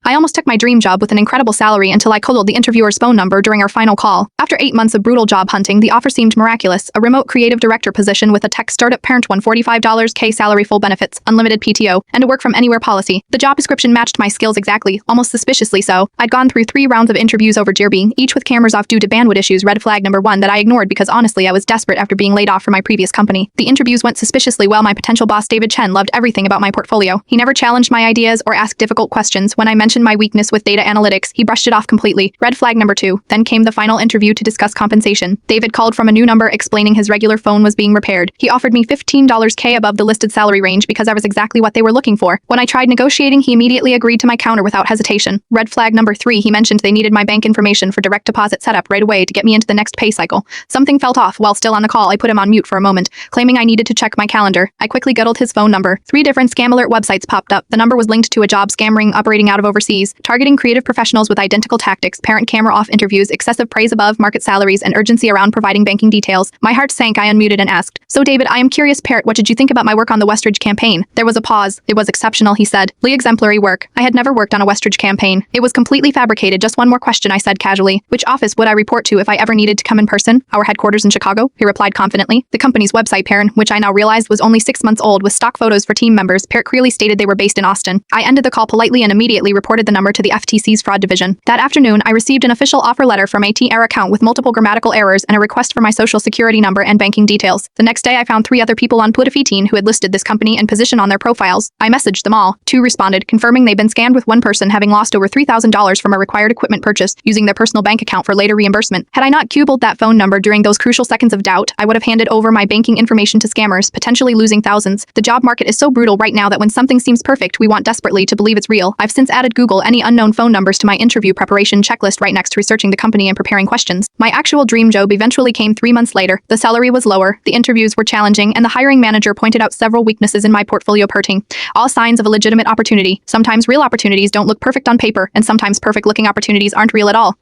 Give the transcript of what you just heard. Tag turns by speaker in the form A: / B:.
A: I almost took my dream job with an incredible salary until I called the interviewer's phone number during our final call. After 8 months of brutal job hunting, the offer seemed miraculous. A remote creative director position with a tech startup parent, $145K salary, full benefits, unlimited PTO, and a work from anywhere policy. The job description matched my skills exactly, almost suspiciously so. I'd gone through 3 rounds of interviews over Jirby, each with cameras off due to bandwidth issues. Red flag number 1 that I ignored because honestly I was desperate after being laid off from my previous company. The interviews went suspiciously well. My potential boss David Chen loved everything about my portfolio. He never challenged my ideas or asked difficult questions. When I mentioned my weakness with data analytics, he brushed it off completely. Red flag number 2. Then came the final interview to discuss compensation. David called from a new number explaining his regular phone was being repaired. He offered me $15K above the listed salary range because I was exactly what they were looking for. When I tried negotiating, he immediately agreed to my counter without hesitation. Red flag number 3. He mentioned they needed my bank information for direct deposit setup right away to get me into the next pay cycle. Something felt off. While still on the call, I put him on mute for a moment, claiming I needed to check my calendar. I quickly googled his phone number. 3 different scam alert websites popped up. The number was linked to a job scam ring operating out of overseas, targeting creative professionals with identical tactics: parent camera off interviews, excessive praise above market salaries, and urgency around providing banking details. My heart sank. I unmuted and asked, "So David, I am curious, Parrot, what did you think about my work on the Westridge campaign?" There was a pause. "It was exceptional," he said. "Exemplary work." I had never worked on a Westridge campaign. "It was completely fabricated." "Just one more question," I said casually. "Which office would I report to if I ever needed to come in person?" "Our headquarters in Chicago," he replied confidently. The company's website, Perrin, which I now realized was only 6 months old, with stock photos for team members, Parrot clearly stated they were based in Austin. I ended the call politely and immediately reported the number to the FTC's fraud division. That afternoon, I received an official offer letter from a TR account with multiple grammatical errors and a request for my social security number and banking details. The next day, I found 3 other people on Put15 who had listed this company and position on their profiles. I messaged them all. 2 responded, confirming they'd been scammed, with one person having lost over $3,000 from a required equipment purchase using their personal bank account for later reimbursement. Had I not Googled that phone number during those crucial seconds of doubt, I would have handed over my banking information to scammers, potentially losing thousands. The job market is so brutal right now that when something seems perfect, we want desperately to believe it's real. I've since added Google any unknown phone numbers to my interview preparation checklist right next to researching the company and preparing questions. My actual dream job eventually came 3 months later. The salary was lower, the interviews were challenging, and the hiring manager pointed out several weaknesses in my portfolio. Perting. All signs of a legitimate opportunity. Sometimes real opportunities don't look perfect on paper, and sometimes perfect-looking opportunities aren't real at all.